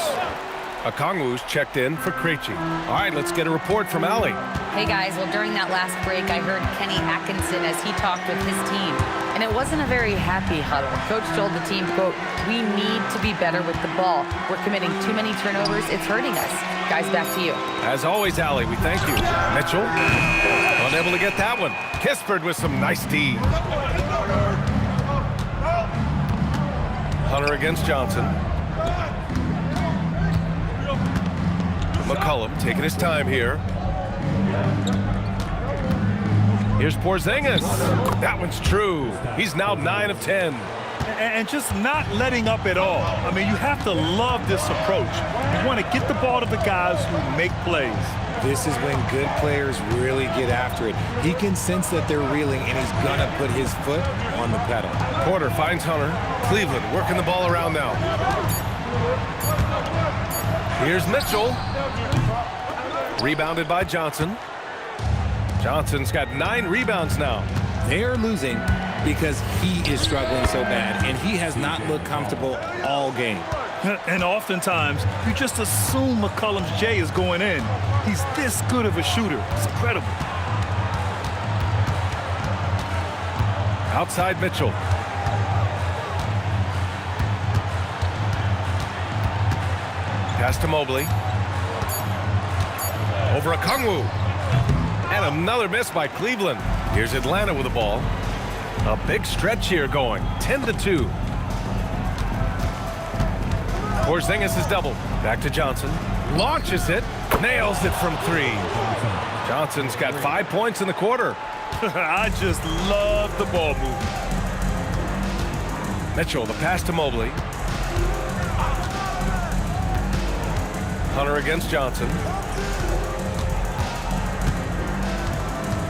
Okongwu's checked in for Krejci. All right, let's get a report from Allie. Hey guys, well during that last break I heard Kenny Atkinson as he talked with his team. And it wasn't a very happy huddle. Coach told the team, quote, "We need to be better with the ball. We're committing too many turnovers. It's hurting us." Guys, back to you. As always, Allie, we thank you. Mitchell, unable to get that one. Kispert with some nice D. Hunter against Johnson. McCollum taking his time here. Here's Porzingis. That one's true. He's now 9 of 10. And just not letting up at all. I mean, you have to love this approach. You want to get the ball to the guys who make plays. This is when good players really get after it. He can sense that they're reeling, and he's going to put his foot on the pedal. Porter finds Hunter. Cleveland working the ball around now. Here's Mitchell. Rebounded by Johnson. Johnson's got 9 rebounds now. They're losing because he is struggling so bad, and he has not looked comfortable all game. And oftentimes, you just assume McCollum's J is going in. He's this good of a shooter. It's incredible. Outside Mitchell. Pass to Mobley. Over Okongwu. And another miss by Cleveland. Here's Atlanta with the ball. A big stretch here going. 10-2. Porzingis is double. Back to Johnson. Launches it. Nails it from 3. Johnson's got 5 points in the quarter. I just love the ball movement. Mitchell, the pass to Mobley. Hunter against Johnson.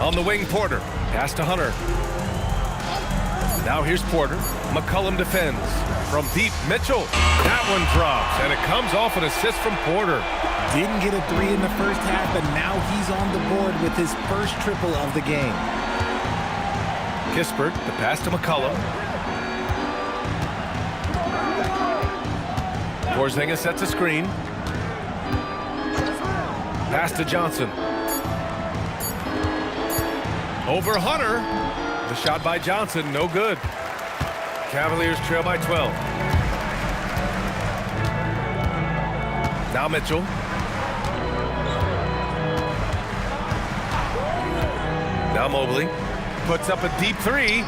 On the wing, Porter. Pass to Hunter. Now here's Porter. McCollum defends. From deep, Mitchell. That one drops, and it comes off an assist from Porter. Didn't get a 3 in the first half, but now he's on the board with his first triple of the game. Kispert, the pass to McCollum. Porzingis sets a screen. Pass to Johnson. Over Hunter. The shot by Johnson, no good. Cavaliers trail by 12. Now Mitchell. Now Mobley. Puts up a deep 3.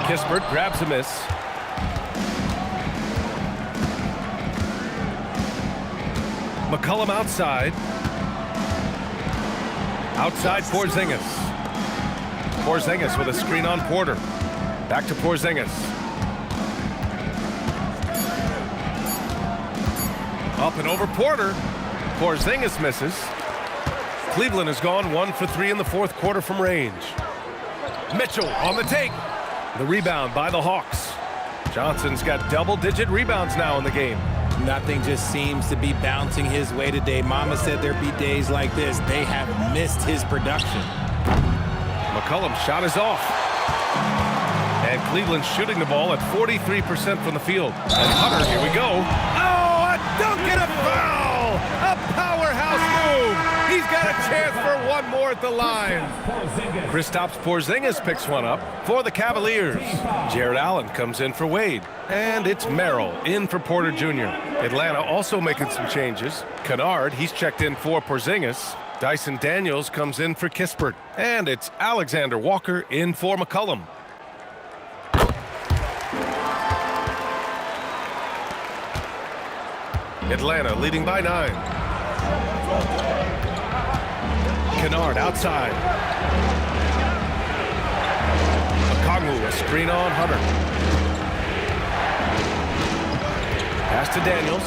Kispert grabs a miss. McCollum outside. Outside Porzingis. Porzingis with a screen on Porter. Back to Porzingis. Up and over Porter. Porzingis misses. Cleveland has gone 1 for 3 in the fourth quarter from range. Mitchell on the take. The rebound by the Hawks. Johnson's got double-digit rebounds now in the game. Nothing just seems to be bouncing his way today. Mama said there'd be days like this. They have missed his production. McCollum's shot is off. And Cleveland's shooting the ball at 43% from the field. And Hunter, here we go. Oh, a dunk and a foul! A powerhouse move! He's got a chance for one more at the line. Kristaps Porzingis picks one up for the Cavaliers. Jared Allen comes in for Wade. And it's Merrill in for Porter Jr. Atlanta also making some changes. Kennard, he's checked in for Porzingis. Dyson Daniels comes in for Kispert. And it's Alexander Walker in for McCollum. Atlanta leading by 9. Kennard outside. Okongwu, a screen on Hunter. Pass to Daniels.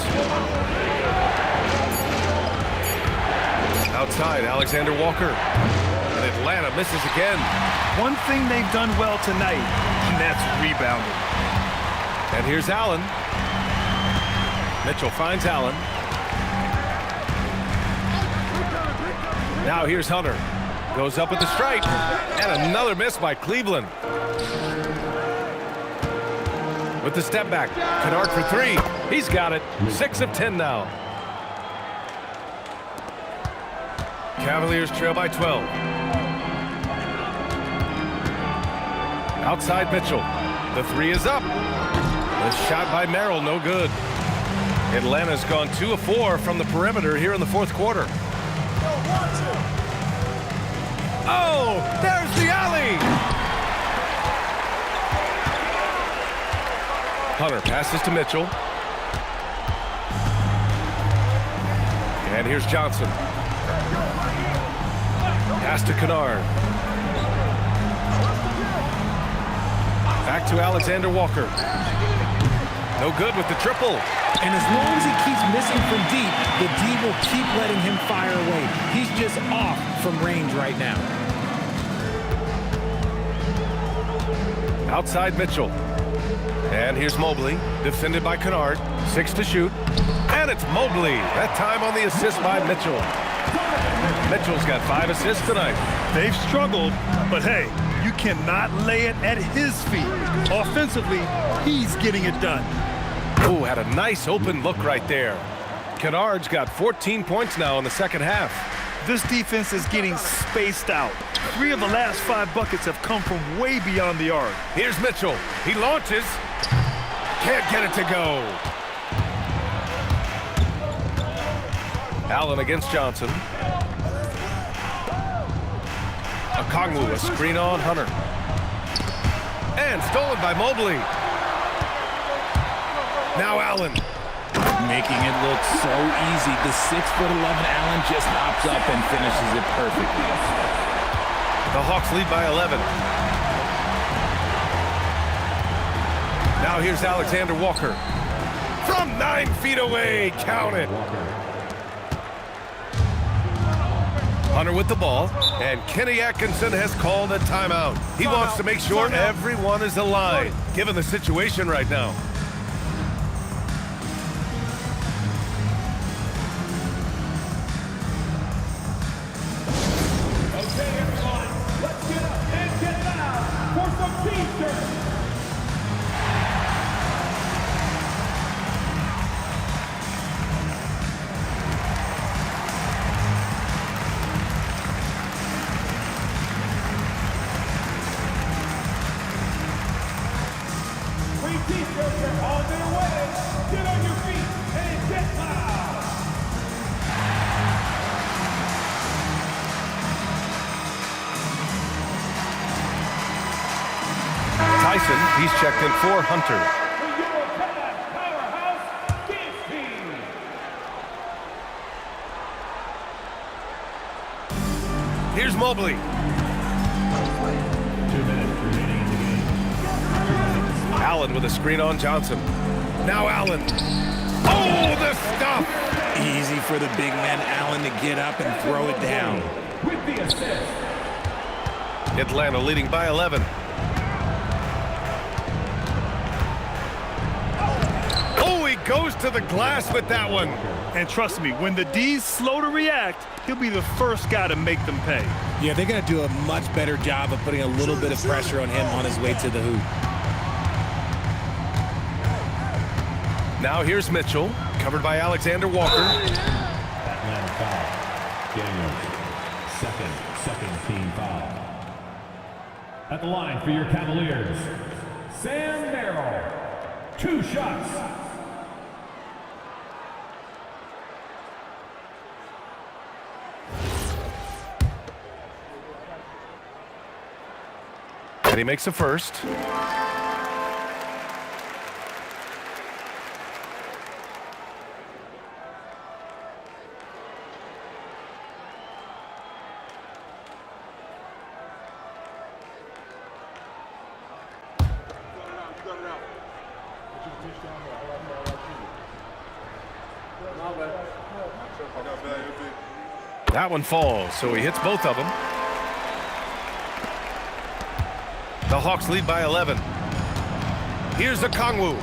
Outside, Alexander Walker. And Atlanta misses again. One thing they've done well tonight, and that's rebounding. And here's Allen. Mitchell finds Allen. Now here's Hunter. Goes up with the strike. And another miss by Cleveland. With the step back. Kennard for 3. He's got it. 6 of 10 now. Cavaliers trail by 12. Outside Mitchell. The 3 is up. The shot by Merrill, no good. Atlanta's gone 2 of 4 from the perimeter here in the fourth quarter. Oh, there's the alley! Hunter passes to Mitchell. And here's Johnson. Pass to Kennard. Back to Alexander Walker. No good with the triple. And as long as he keeps missing from deep, the D will keep letting him fire away. He's just off from range right now. Outside Mitchell. And here's Mobley, defended by Kennard. 6 to shoot. And it's Mobley. That time on the assist by Mitchell. Mitchell's got 5 assists tonight. They've struggled, but hey, you cannot lay it at his feet. Offensively, he's getting it done. Oh, had a nice open look right there. Kennard's got 14 points now in the second half. This defense is getting spaced out. 3 of the last 5 buckets have come from way beyond the arc. Here's Mitchell. He launches. Can't get it to go. Allen against Johnson. Okongwu, a screen on Hunter. And stolen by Mobley. Now Allen. Making it look so easy. The 6'11" Allen just hops up and finishes it perfectly. The Hawks lead by 11. Now here's Alexander Walker. From 9 feet away. Count it. Hunter with the ball. And Kenny Atkinson has called a timeout. He wants to make sure everyone is aligned, given the situation right now. He's checked in for Hunter. Here's Mobley. 2 minutes remaining in the game. Allen with a screen on Johnson. Now Allen. Oh, the stuff! Easy for the big man Allen to get up and throw it down. With the assist. Atlanta leading by 11. goes to the glass with that one. And trust me, when the D's slow to react, he'll be the first guy to make them pay. Yeah, they're going to do a much better job of putting a little bit of pressure on him on his way to the hoop. Now here's Mitchell, covered by Alexander Walker. Atlanta foul. Daniels, second team foul. At the line for your Cavaliers, Sam Merrill. 2 shots. And he makes a first. That one falls, so he hits both of them. The Hawks lead by 11. Here's the Kongwu.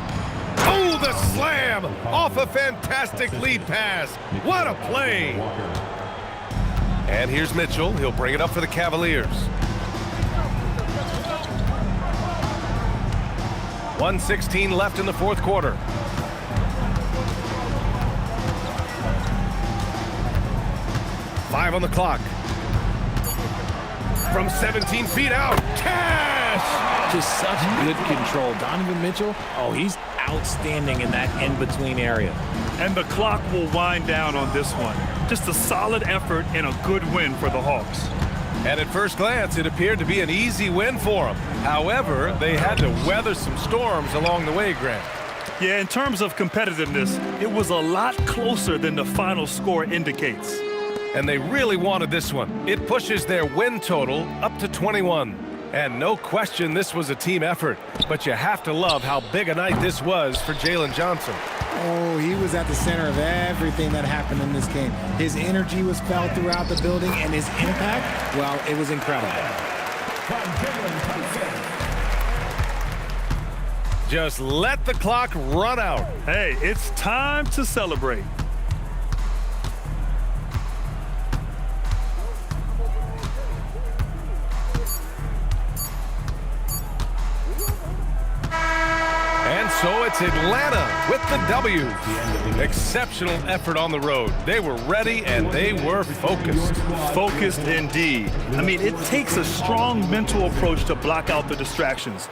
Oh, the slam off a fantastic lead pass. What a play. And here's Mitchell. He'll bring it up for the Cavaliers. 1:16 left in the fourth quarter. Five on the clock. From 17 feet out, cash! Just such good control. Donovan Mitchell, oh, he's outstanding in that in-between area. And the clock will wind down on this one. Just a solid effort and a good win for the Hawks. And at first glance, it appeared to be an easy win for them. However, they had to weather some storms along the way, Grant. Yeah, in terms of competitiveness, it was a lot closer than the final score indicates. And they really wanted this one. It pushes their win total up to 21. And no question this was a team effort. But you have to love how big a night this was for Jalen Johnson. Oh, he was at the center of everything that happened in this game. His energy was felt throughout the building, and his impact, well, it was incredible. Just let the clock run out. Hey, it's time to celebrate. And so it's Atlanta with the W. Exceptional effort on the road. They were ready and they were focused. Focused indeed. I mean, it takes a strong mental approach to block out the distractions.